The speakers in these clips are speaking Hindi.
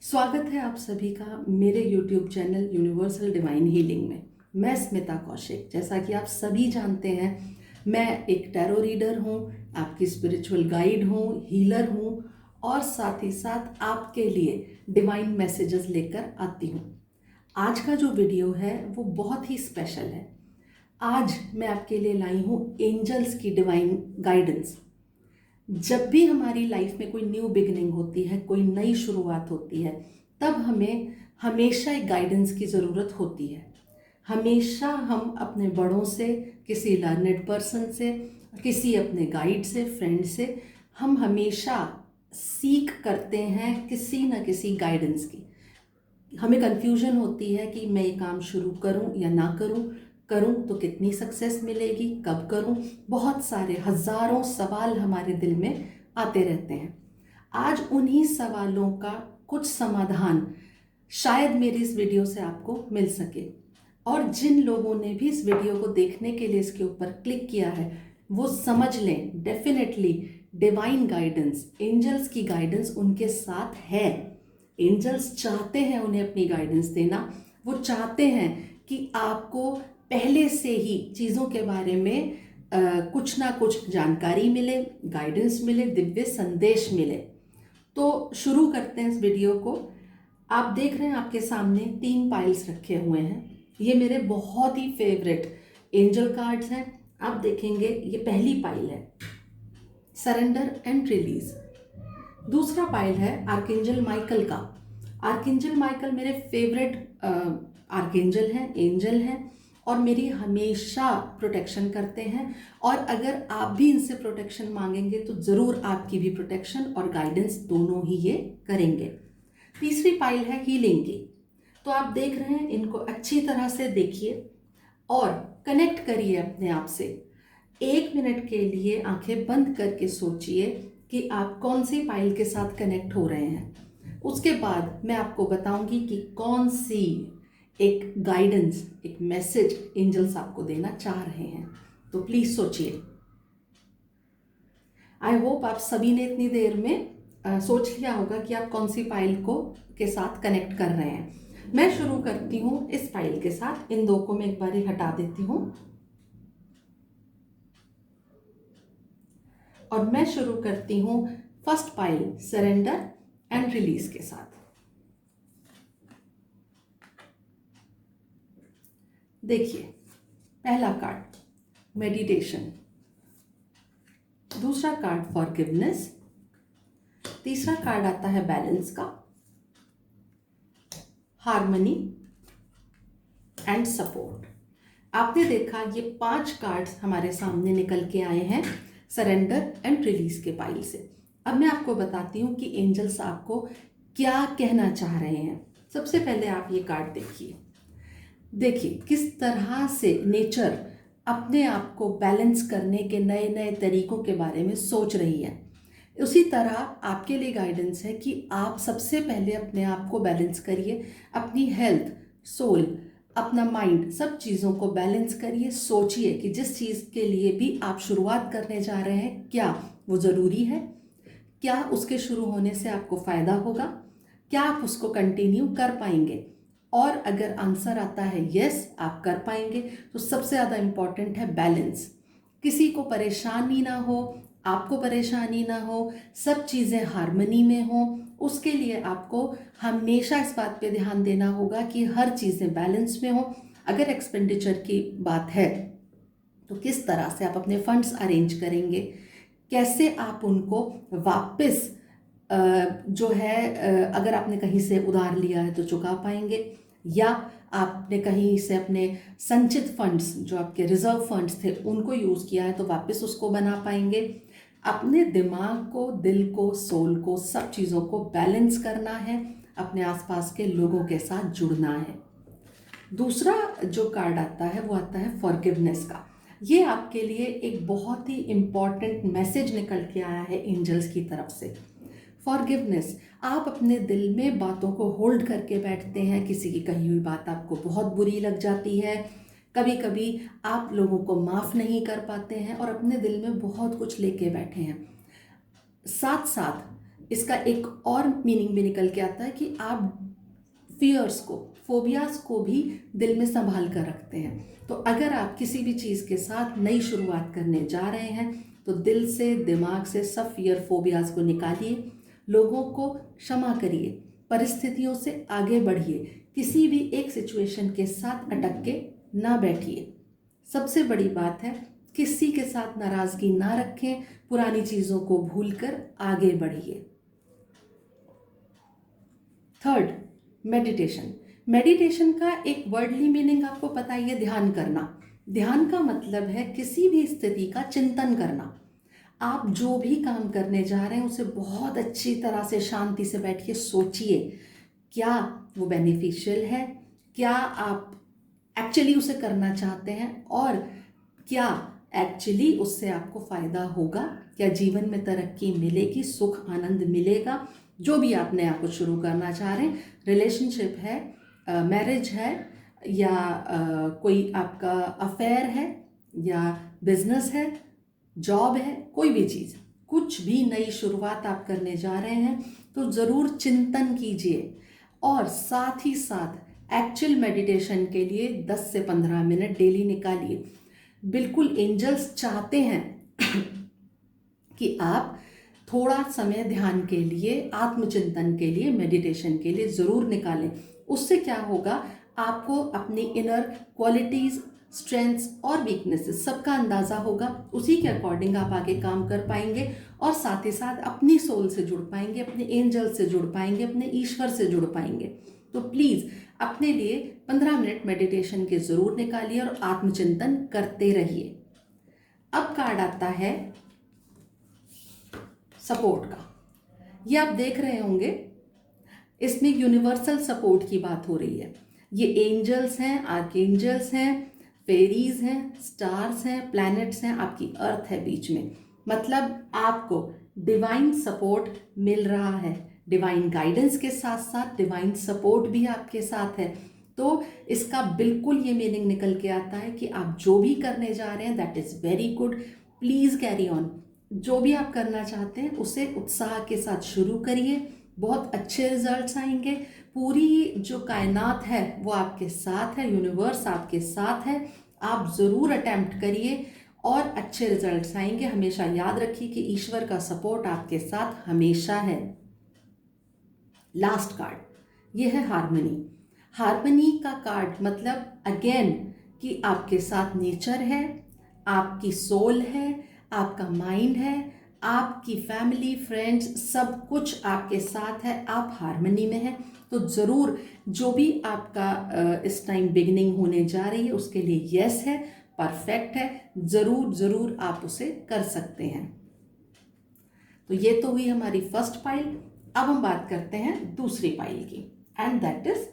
स्वागत है आप सभी का मेरे YouTube channel universal divine healing में। मैं स्मिता कौशिक। जैसा कि आप सभी जानते हैं, मैं एक टैरो रीडर हूँ, आपकी स्पिरिचुअल गाइड हूँ, हीलर हूँ और साथ ही साथ आपके लिए डिवाइन मैसेजेस लेकर आती हूँ। आज का जो वीडियो है वो बहुत ही स्पेशल है। आज मैं आपके लिए लाई हूँ एंजल्स की डिवाइन गाइडेंस। जब भी हमारी लाइफ में कोई न्यू बिगिनिंग होती है, कोई नई शुरुआत होती है, तब हमें हमेशा एक गाइडेंस की ज़रूरत होती है। हमेशा हम अपने बड़ों से, किसी लर्नेड पर्सन से, किसी अपने गाइड से, फ्रेंड से, हम हमेशा सीख करते हैं किसी न किसी गाइडेंस की। हमें कन्फ्यूजन होती है कि मैं ये काम शुरू करूं या ना करूं, करूं तो कितनी सक्सेस मिलेगी, कब करूं। बहुत सारे हजारों सवाल हमारे दिल में आते रहते हैं। आज उन्हीं सवालों का कुछ समाधान शायद मेरी इस वीडियो से आपको मिल सके। और जिन लोगों ने भी इस वीडियो को देखने के लिए इसके ऊपर क्लिक किया है, वो समझ लें डेफिनेटली डिवाइन गाइडेंस, एंजल्स की गाइडेंस उनके साथ है। एंजल्स चाहते हैं उन्हें अपनी गाइडेंस देना। वो चाहते हैं कि आपको पहले से ही चीज़ों के बारे में कुछ ना कुछ जानकारी मिले, गाइडेंस मिले, दिव्य संदेश मिले। तो शुरू करते हैं इस वीडियो को। आप देख रहे हैं आपके सामने 3 पाइल्स रखे हुए हैं। ये मेरे बहुत ही फेवरेट एंजल कार्ड्स हैं। आप देखेंगे ये पहली पाइल है सरेंडर एंड रिलीज। दूसरा पाइल है आर्कएंजल माइकल का। आर्कएंजल माइकल मेरे फेवरेट आर्कएंजल हैं, एंजल हैं और मेरी हमेशा प्रोटेक्शन करते हैं। और अगर आप भी इनसे प्रोटेक्शन मांगेंगे तो ज़रूर आपकी भी प्रोटेक्शन और गाइडेंस दोनों ही ये करेंगे। तीसरी पाइल है हीलिंग की। तो आप देख रहे हैं, इनको अच्छी तरह से देखिए और कनेक्ट करिए अपने आप से। 1 मिनट के लिए आंखें बंद करके सोचिए कि आप कौन सी पाइल के साथ कनेक्ट हो रहे हैं। उसके बाद मैं आपको बताऊंगी कि कौन सी एक गाइडेंस, एक मैसेज एंजल्स आपको देना चाह रहे हैं। तो प्लीज़ सोचिए। आई होप आप सभी ने इतनी देर में सोच लिया होगा कि आप कौन सी पाइल को के साथ कनेक्ट कर रहे हैं। मैं शुरू करती हूँ इस पाइल के साथ। इन 2 को मैं एक बार हटा देती हूँ और मैं शुरू करती हूँ first pile surrender and release के साथ। देखिए, पहला कार्ड मेडिटेशन, दूसरा कार्ड फॉरगिवनेस, तीसरा कार्ड आता है बैलेंस का, हार्मनी एंड सपोर्ट। आपने देखा ये 5 कार्ड्स हमारे सामने निकल के आए हैं सरेंडर एंड रिलीज के पाइल से। अब मैं आपको बताती हूँ कि एंजल्स आपको क्या कहना चाह रहे हैं। सबसे पहले आप ये कार्ड देखिए किस तरह से नेचर अपने आप को बैलेंस करने के नए नए तरीकों के बारे में सोच रही है। उसी तरह आपके लिए गाइडेंस है कि आप सबसे पहले अपने आप को बैलेंस करिए। अपनी हेल्थ, सोल, अपना माइंड, सब चीज़ों को बैलेंस करिए। सोचिए कि जिस चीज़ के लिए भी आप शुरुआत करने जा रहे हैं, क्या वो ज़रूरी है, क्या उसके शुरू होने से आपको फ़ायदा होगा, क्या आप उसको कंटिन्यू कर पाएंगे। और अगर आंसर आता है यस, आप कर पाएंगे, तो सबसे ज़्यादा इम्पॉर्टेंट है बैलेंस। किसी को परेशानी ना हो, आपको परेशानी ना हो, सब चीज़ें हार्मनी में हो, उसके लिए आपको हमेशा इस बात पे ध्यान देना होगा कि हर चीज़ें बैलेंस में हो। अगर एक्सपेंडिचर की बात है तो किस तरह से आप अपने फंड्स अरेंज करेंगे, कैसे आप उनको वापस जो है अगर आपने कहीं से उधार लिया है तो चुका पाएंगे, या आपने कहीं से अपने संचित फंड्स जो आपके रिजर्व फंड्स थे उनको यूज़ किया है तो वापस उसको बना पाएंगे। अपने दिमाग को, दिल को, सोल को, सब चीज़ों को बैलेंस करना है। अपने आसपास के लोगों के साथ जुड़ना है। दूसरा जो कार्ड आता है वो आता है फॉरगिवनेस का। ये आपके लिए एक बहुत ही इम्पॉर्टेंट मैसेज निकल के आया है एंजल्स की तरफ से। फॉरगिवनेस, आप अपने दिल में बातों को होल्ड करके बैठते हैं। किसी की कही हुई बात आपको बहुत बुरी लग जाती है, कभी कभी आप लोगों को माफ़ नहीं कर पाते हैं और अपने दिल में बहुत कुछ लेके बैठे हैं। साथ साथ इसका एक और मीनिंग भी निकल के आता है कि आप फियर्स को, फोबियाज को भी दिल में संभाल कर रखते हैं। तो अगर आप किसी भी चीज़ के साथ नई शुरुआत करने जा रहे हैं तो दिल से, दिमाग से सब फियर फोबियाज को निकालिए, लोगों को क्षमा करिए, परिस्थितियों से आगे बढ़िए, किसी भी एक सिचुएशन के साथ अटक के ना बैठिए। सबसे बड़ी बात है, किसी के साथ नाराज़गी ना रखें, पुरानी चीज़ों को भूलकर आगे बढ़िए। Third, meditation. मेडिटेशन का एक वर्डली मीनिंग आपको पता ही है, ध्यान करना। ध्यान का मतलब है किसी भी स्थिति का चिंतन करना। आप जो भी काम करने जा रहे हैं उसे बहुत अच्छी तरह से शांति से बैठिए, सोचिए क्या वो बेनिफिशियल है, क्या आप एक्चुअली उसे करना चाहते हैं, और क्या एक्चुअली उससे आपको फ़ायदा होगा, क्या जीवन में तरक्की मिलेगी, सुख आनंद मिलेगा। जो भी आप नया कुछ शुरू करना चाह रहे हैं, रिलेशनशिप है, मैरिज है, या कोई आपका अफेयर है, या बिजनेस है, जॉब है, कोई भी चीज़, कुछ भी नई शुरुआत आप करने जा रहे हैं तो ज़रूर चिंतन कीजिए। और साथ ही साथ एक्चुअल मेडिटेशन के लिए 10 से 15 मिनट डेली निकालिए। बिल्कुल एंजल्स चाहते हैं कि आप थोड़ा समय ध्यान के लिए, आत्मचिंतन के लिए, मेडिटेशन के लिए ज़रूर निकालें। उससे क्या होगा, आपको अपनी इनर क्वालिटीज़, स्ट्रेंथ्स और वीकनेसेस सबका अंदाज़ा होगा। उसी के अकॉर्डिंग आप आगे काम कर पाएंगे और साथ ही साथ अपनी सोल से जुड़ पाएंगे, अपने एंजल से जुड़ पाएंगे, अपने ईश्वर से जुड़ पाएंगे। तो प्लीज़ अपने लिए 15 मिनट मेडिटेशन के ज़रूर निकालिए और आत्मचिंतन करते रहिए। अब कार्ड आता है सपोर्ट का। ये आप देख रहे होंगे, इसमें यूनिवर्सल सपोर्ट की बात हो रही है। ये एंजल्स हैं, आर्कएंजल्स हैं, फेरीज हैं, स्टार्स हैं, प्लैनेट्स हैं, आपकी अर्थ है बीच में। मतलब आपको डिवाइन सपोर्ट मिल रहा है। डिवाइन गाइडेंस के साथ साथ डिवाइन सपोर्ट भी आपके साथ है। तो इसका बिल्कुल ये मीनिंग निकल के आता है कि आप जो भी करने जा रहे हैं that is very good, please carry on. जो भी आप करना चाहते हैं उसे उत्साह के साथ शुरू करिए, बहुत अच्छे रिजल्ट्स आएंगे। पूरी जो कायनात है वो आपके साथ है, यूनिवर्स आपके साथ है। आप ज़रूर अटेम्प्ट करिए और अच्छे रिजल्ट्स आएंगे। हमेशा याद रखिए कि ईश्वर का सपोर्ट आपके साथ हमेशा है। लास्ट कार्ड ये है हार्मनी। हार्मनी का कार्ड मतलब अगेन कि आपके साथ नेचर है, आपकी सोल है, आपका माइंड है, आपकी फैमिली, फ्रेंड्स, सब कुछ आपके साथ है, आप हार्मनी में हैं। तो ज़रूर जो भी आपका इस टाइम बिगिनिंग होने जा रही है उसके लिए यस है, परफेक्ट है, ज़रूर ज़रूर आप उसे कर सकते हैं। तो ये तो हुई हमारी फर्स्ट पाइल। अब हम बात करते हैं दूसरी पाइल की, and that is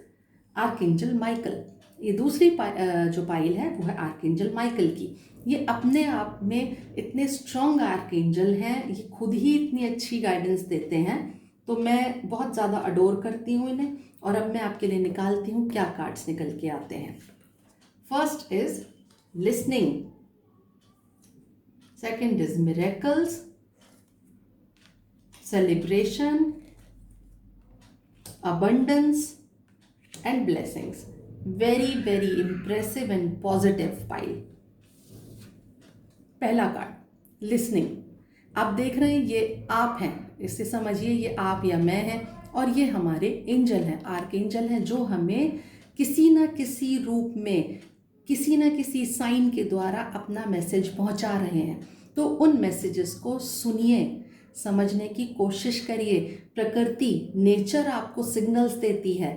archangel Michael. ये दूसरी जो पाइल है वो है आर्कएंजल माइकल की। ये अपने आप में इतने स्ट्रॉन्ग आर्कएंजल हैं, ये खुद ही इतनी अच्छी गाइडेंस देते हैं, तो मैं बहुत ज़्यादा अडोर करती हूँ इन्हें। और अब मैं आपके लिए निकालती हूँ क्या कार्ड्स निकल के आते हैं। First is listening, second is miracles, celebration, abundance and blessings. Very very impressive and positive pile. पहला कार्ड लिसनिंग। आप देख रहे हैं ये आप हैं, इससे समझिए ये आप या मैं हैं, और ये हमारे एंजल हैं, आर्कएंजल हैं, जो हमें किसी न किसी रूप में, किसी न किसी साइन के द्वारा अपना मैसेज पहुंचा रहे हैं। तो उन मैसेजेस को सुनिए, समझने की कोशिश करिए। प्रकृति, नेचर आपको सिग्नल्स देती है।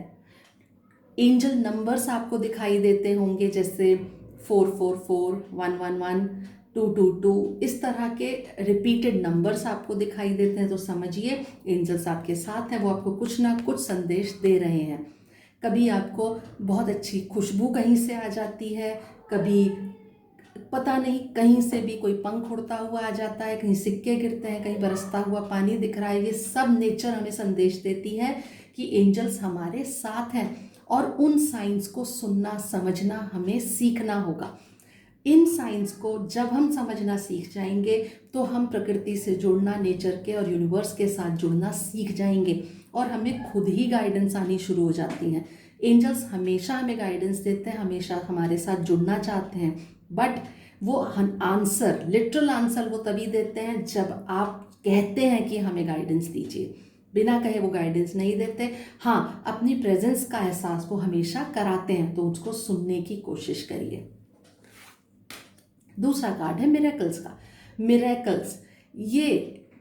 एंजल नंबर्स आपको दिखाई देते होंगे, जैसे 444, 111, 222, इस तरह के रिपीटेड नंबर्स आपको दिखाई देते हैं। तो समझिए एंजल्स आपके साथ हैं, वो आपको कुछ ना कुछ संदेश दे रहे हैं। कभी आपको बहुत अच्छी खुशबू कहीं से आ जाती है, कभी पता नहीं कहीं से भी कोई पंख उड़ता हुआ आ जाता है, कहीं सिक्के गिरते हैं, कहीं बरसता हुआ पानी दिख रहा है। ये सब नेचर हमें संदेश देती है कि एंजल्स हमारे साथ हैं, और उन साइंस को सुनना समझना हमें सीखना होगा। इन साइंस को जब हम समझना सीख जाएंगे तो हम प्रकृति से जुड़ना, नेचर के और यूनिवर्स के साथ जुड़ना सीख जाएंगे और हमें खुद ही गाइडेंस आनी शुरू हो जाती हैं। एंजल्स हमेशा हमें गाइडेंस देते हैं, हमेशा हमारे साथ जुड़ना चाहते हैं, बट वो आंसर, लिटरल आंसर वो तभी देते हैं जब आप कहते हैं कि हमें गाइडेंस दीजिए। बिना कहे वो गाइडेंस नहीं देते। हाँ, अपनी प्रेजेंस का एहसास वो हमेशा कराते हैं, तो उसको सुनने की कोशिश करिए। दूसरा कार्ड है मिरेकल्स का। मिरेकल्स ये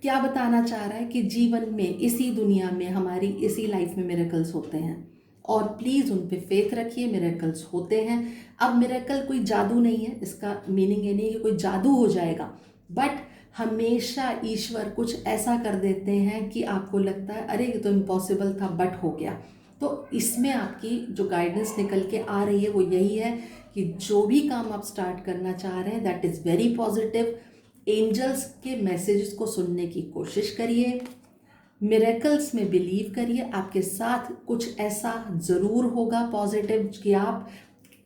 क्या बताना चाह रहा है कि जीवन में, इसी दुनिया में, हमारी इसी लाइफ में मिरेकल्स होते हैं और प्लीज़ उन पे फेथ रखिए, मिरेकल्स होते हैं। अब मिरेकल कोई जादू नहीं है, इसका मीनिंग ये नहीं कि कोई जादू हो जाएगा, बट हमेशा ईश्वर कुछ ऐसा कर देते हैं कि आपको लगता है अरे ये तो इम्पॉसिबल था बट हो गया। तो इसमें आपकी जो गाइडेंस निकल के आ रही है वो यही है कि जो भी काम आप स्टार्ट करना चाह रहे हैं that is very positive. Angels के मैसेजेस को सुनने की कोशिश करिए, मिरेकल्स में बिलीव करिए, आपके साथ कुछ ऐसा ज़रूर होगा पॉजिटिव कि आप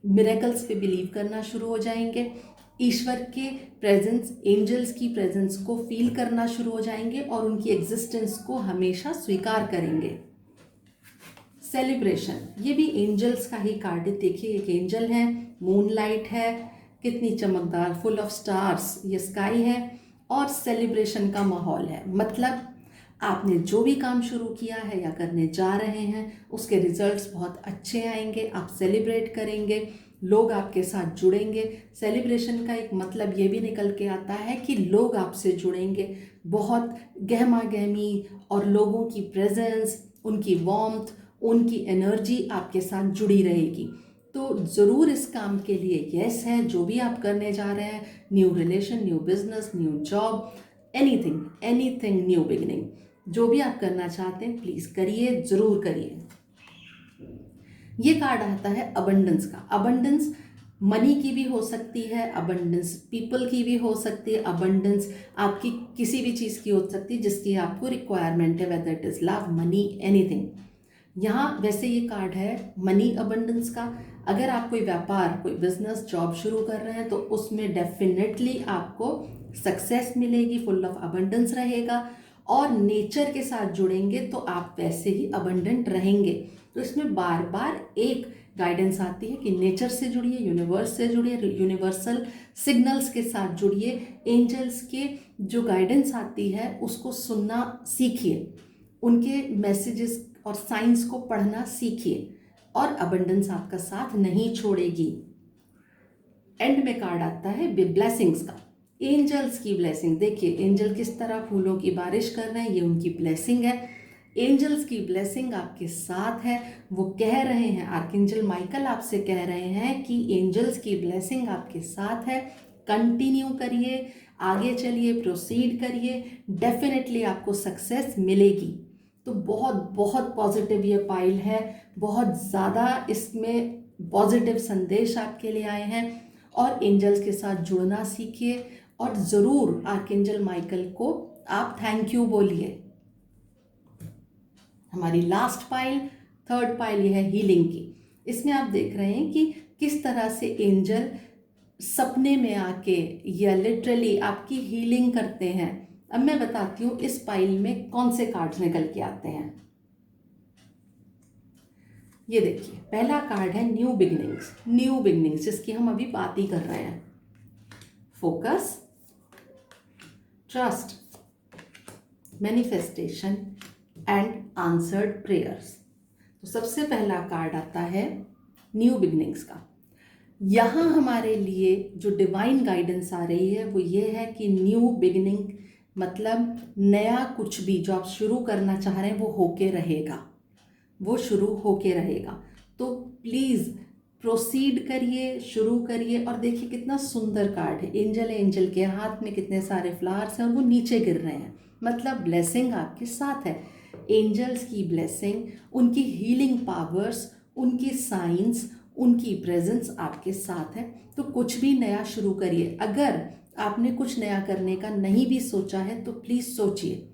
मिरेकल्स पे बिलीव करना शुरू हो जाएंगे, ईश्वर के प्रेजेंस, एंजल्स की प्रेजेंस को फील करना शुरू हो जाएंगे और उनकी एग्जिस्टेंस को हमेशा स्वीकार करेंगे। सेलिब्रेशन, ये भी एंजल्स का ही कार्ड है। देखिए एक एंजल है, मूनलाइट है, कितनी चमकदार, फुल ऑफ स्टार्स ये स्काई है और सेलिब्रेशन का माहौल है। मतलब आपने जो भी काम शुरू किया है या करने जा रहे हैं उसके रिजल्ट्स बहुत अच्छे आएंगे, आप सेलिब्रेट करेंगे, लोग आपके साथ जुड़ेंगे। सेलिब्रेशन का एक मतलब ये भी निकल के आता है कि लोग आपसे जुड़ेंगे, बहुत गहमा गहमी और लोगों की प्रेजेंस, उनकी वार्मथ, उनकी एनर्जी आपके साथ जुड़ी रहेगी। तो ज़रूर इस काम के लिए यस है, जो भी आप करने जा रहे हैं, new relation, new business, new job, anything new beginning, जो भी आप करना चाहते हैं प्लीज़ करिए, ज़रूर करिए। ये कार्ड आता है अबंडेंस का। अबंडेंस मनी की भी हो सकती है, अबंडेंस पीपल की भी हो सकती है, अबंडेंस आपकी किसी भी चीज़ की हो सकती है जिसकी आपको रिक्वायरमेंट है, whether it is love, money, anything. यहाँ वैसे ये कार्ड है मनी अबंडेंस का। अगर आप कोई व्यापार, कोई बिजनेस, जॉब शुरू कर रहे हैं तो उसमें डेफिनेटली आपको सक्सेस मिलेगी, फुल ऑफ अबंडेंस रहेगा और नेचर के साथ जुड़ेंगे तो आप वैसे ही अबंडेंट रहेंगे। तो इसमें बार बार एक गाइडेंस आती है कि नेचर से जुड़िए, यूनिवर्स से जुड़िए, यूनिवर्सल सिग्नल्स के साथ जुड़िए, एंजल्स के जो गाइडेंस आती है उसको सुनना सीखिए, उनके मैसेजेस और साइंस को पढ़ना सीखिए और अबंडेंस आपका साथ नहीं छोड़ेगी। एंड में कार्ड आता है ब्लेसिंग्स का, एंजल्स की ब्लेसिंग। देखिए एंजल किस तरह फूलों की बारिश कर रहे हैं, ये उनकी ब्लेसिंग है। एंजल्स की ब्लेसिंग आपके साथ है। वो कह रहे हैं, आर्कएंजल माइकल आपसे कह रहे हैं कि एंजल्स की ब्लेसिंग आपके साथ है, कंटिन्यू करिए, आगे चलिए, प्रोसीड करिए, डेफिनेटली आपको सक्सेस मिलेगी। तो बहुत बहुत पॉजिटिव ये पाइल है, बहुत ज़्यादा इसमें पॉजिटिव संदेश आपके लिए आए हैं और एंजल्स के साथ जुड़ना सीखिए और ज़रूर आर्कएंजल माइकल को आप थैंक यू बोलिए। हमारी लास्ट पाइल, थर्ड पाइल, ये है हीलिंग की। इसमें आप देख रहे हैं कि किस तरह से एंजल सपने में आके या लिटरली आपकी हीलिंग करते हैं। अब मैं बताती हूँ इस पाइल में कौन से कार्ड्स निकल के आते हैं। ये देखिए पहला कार्ड है न्यू बिगिनिंग्स। न्यू बिगिनिंग्स जिसकी हम अभी बात ही कर रहे हैं। Focus, trust, manifestation and answered prayers. तो सबसे पहला कार्ड आता है न्यू बिगिनिंग्स का। यहाँ हमारे लिए जो डिवाइन गाइडेंस आ रही है वो ये है कि न्यू बिगिनिंग मतलब नया कुछ भी जो आप शुरू करना चाह रहे हैं वो होके रहेगा, वो शुरू होके रहेगा। तो प्लीज़ प्रोसीड करिए, शुरू करिए। और देखिए कितना सुंदर कार्ड है, एंजल है, एंजल के हाथ में कितने सारे फ्लावर्स हैं और वो नीचे गिर रहे हैं, मतलब ब्लेसिंग आपके साथ है। एंजल्स की ब्लेसिंग, उनकी हीलिंग पावर्स, उनकी साइंस, उनकी प्रेजेंस आपके साथ है। तो कुछ भी नया शुरू करिए। अगर आपने कुछ नया करने का नहीं भी सोचा है तो प्लीज़ सोचिए।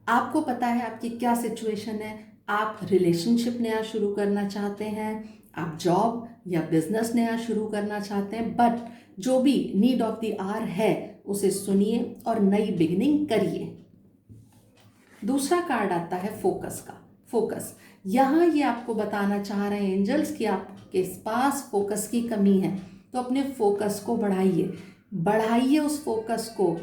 आपको पता है आपकी क्या सिचुएशन है, आप रिलेशनशिप नया शुरू करना चाहते हैं, आप जॉब या बिजनेस नया शुरू करना चाहते हैं, बट जो भी नीड ऑफ द आवर है उसे सुनिए और नई बिगिनिंग करिए। दूसरा कार्ड आता है फोकस का। फोकस, यहाँ ये आपको बताना चाह रहे हैं एंजल्स कि आपके पास फोकस की कमी है, तो अपने फोकस को बढ़ाइए उस फोकस को,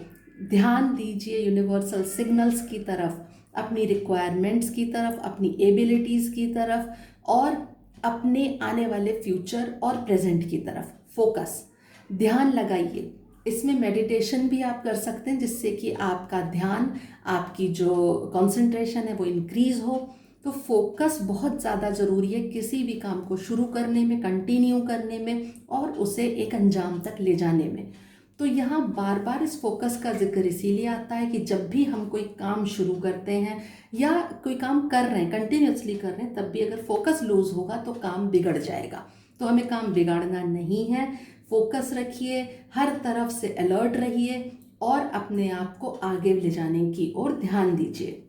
ध्यान दीजिए यूनिवर्सल सिग्नल्स की तरफ, अपनी रिक्वायरमेंट्स की तरफ, अपनी एबिलिटीज़ की तरफ और अपने आने वाले फ्यूचर और प्रेजेंट की तरफ। फोकस, ध्यान लगाइए। इसमें मेडिटेशन भी आप कर सकते हैं जिससे कि आपका ध्यान, आपकी जो कंसंट्रेशन है वो इंक्रीज़ हो। तो फोकस बहुत ज़्यादा ज़रूरी है किसी भी काम को शुरू करने में, कंटिन्यू करने में और उसे एक अंजाम तक ले जाने में। तो यहाँ बार बार इस फोकस का जिक्र इसीलिए आता है कि जब भी हम कोई काम शुरू करते हैं या कोई काम कर रहे हैं, कंटिन्यूसली कर रहे हैं, तब भी अगर फोकस लूज होगा तो काम बिगड़ जाएगा। तो हमें काम बिगाड़ना नहीं है। फोकस रखिए, हर तरफ से अलर्ट रहिए और अपने आप को आगे ले जाने की ओर ध्यान दीजिए।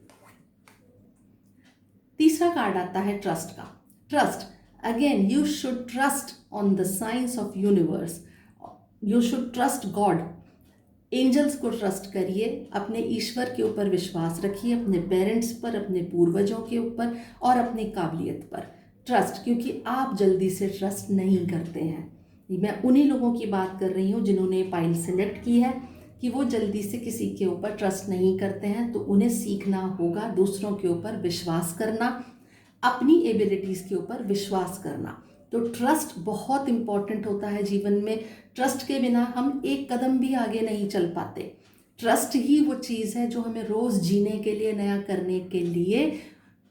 तीसरा कार्ड आता है ट्रस्ट का। Trust, again you should trust on the science of universe, you should trust God. Angels को ट्रस्ट करिए, अपने ईश्वर के ऊपर विश्वास रखिए, अपने पेरेंट्स पर, अपने पूर्वजों के ऊपर और अपनी काबिलियत पर ट्रस्ट, क्योंकि आप जल्दी से ट्रस्ट नहीं करते हैं। मैं उन्हीं लोगों की बात कर रही हूँ जिन्होंने पाइल सिलेक्ट की है कि वो जल्दी से किसी के ऊपर ट्रस्ट नहीं करते हैं। तो उन्हें सीखना होगा दूसरों के ऊपर विश्वास करना, अपनी एबिलिटीज़ के ऊपर विश्वास करना। तो ट्रस्ट बहुत इम्पॉर्टेंट होता है जीवन में। ट्रस्ट के बिना हम एक कदम भी आगे नहीं चल पाते। ट्रस्ट ही वो चीज़ है जो हमें रोज़ जीने के लिए, नया करने के लिए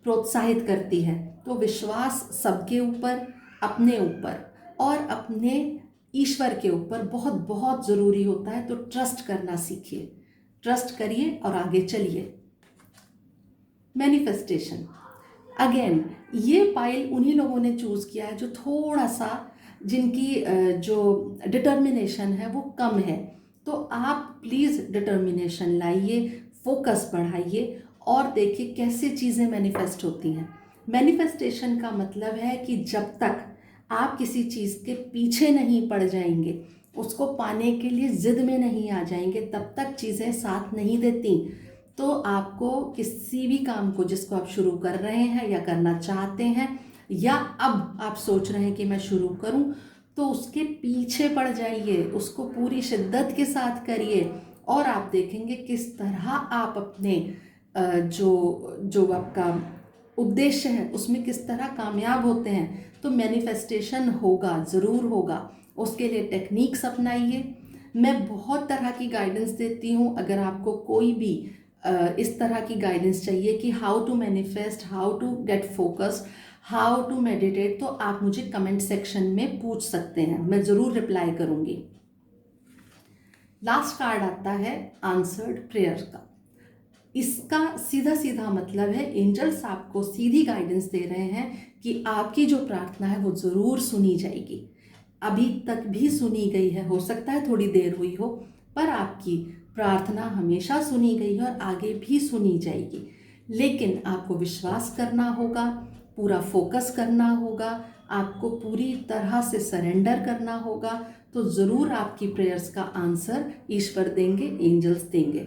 प्रोत्साहित करती है। तो विश्वास सबके ऊपर, अपने ऊपर और अपने ईश्वर के ऊपर बहुत बहुत ज़रूरी होता है। तो ट्रस्ट करना सीखिए, ट्रस्ट करिए और आगे चलिए। मैनिफेस्टेशन, अगेन ये पाइल उन्हीं लोगों ने चूज़ किया है जो थोड़ा सा, जिनकी जो डिटर्मिनेशन है वो कम है। तो आप प्लीज़ डिटर्मिनेशन लाइए, फोकस बढ़ाइए और देखिए कैसे चीज़ें मैनिफेस्ट होती हैं। मैनिफेस्टेशन का मतलब है कि जब तक आप किसी चीज़ के पीछे नहीं पड़ जाएंगे, उसको पाने के लिए ज़िद में नहीं आ जाएंगे, तब तक चीज़ें साथ नहीं देती। तो आपको किसी भी काम को जिसको आप शुरू कर रहे हैं या करना चाहते हैं, या अब आप सोच रहे हैं कि मैं शुरू करूं, तो उसके पीछे पड़ जाइए, उसको पूरी शिद्दत के साथ करिए और आप देखेंगे किस तरह आप अपने जो आपका उद्देश्य है उसमें किस तरह कामयाब होते हैं। तो मैनिफेस्टेशन होगा, ज़रूर होगा। उसके लिए टेक्निक्स अपनाइए। मैं बहुत तरह की गाइडेंस देती हूँ। अगर आपको कोई भी इस तरह की गाइडेंस चाहिए कि how to manifest, how to get focused, how to meditate, तो आप मुझे कमेंट सेक्शन में पूछ सकते हैं, मैं ज़रूर रिप्लाई करूँगी। लास्ट कार्ड आता है आंसर्ड प्रेयर का। इसका सीधा सीधा मतलब है एंजल्स आपको सीधी गाइडेंस दे रहे हैं कि आपकी जो प्रार्थना है वो ज़रूर सुनी जाएगी। अभी तक भी सुनी गई है, हो सकता है थोड़ी देर हुई हो, पर आपकी प्रार्थना हमेशा सुनी गई है और आगे भी सुनी जाएगी। लेकिन आपको विश्वास करना होगा, पूरा फोकस करना होगा, आपको पूरी तरह से सरेंडर करना होगा, तो ज़रूर आपकी प्रेयर्स का आंसर ईश्वर देंगे, एंजल्स देंगे।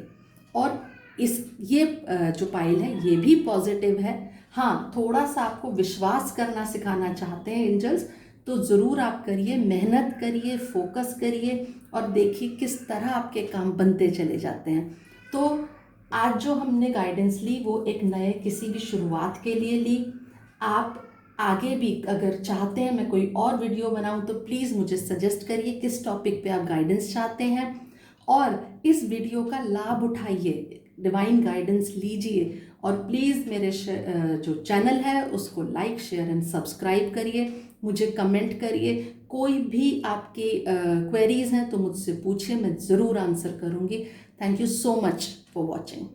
और ये जो पाइल है ये भी पॉजिटिव है। हाँ, थोड़ा सा आपको विश्वास करना सिखाना चाहते हैं एंजल्स, तो ज़रूर आप करिए, मेहनत करिए, फोकस करिए और देखिए किस तरह आपके काम बनते चले जाते हैं। तो आज जो हमने गाइडेंस ली वो एक नए किसी भी शुरुआत के लिए ली। आप आगे भी अगर चाहते हैं मैं कोई और वीडियो बनाऊं तो प्लीज़ मुझे सजेस्ट करिए किस टॉपिक पे आप गाइडेंस चाहते हैं, और इस वीडियो का लाभ उठाइए, डिवाइन गाइडेंस लीजिए और प्लीज़ मेरे जो चैनल है उसको लाइक, शेयर एंड सब्सक्राइब करिए। मुझे कमेंट करिए, कोई भी आपकी क्वेरीज हैं तो मुझसे पूछिए, मैं ज़रूर आंसर करूँगी। Thank you so much for watching.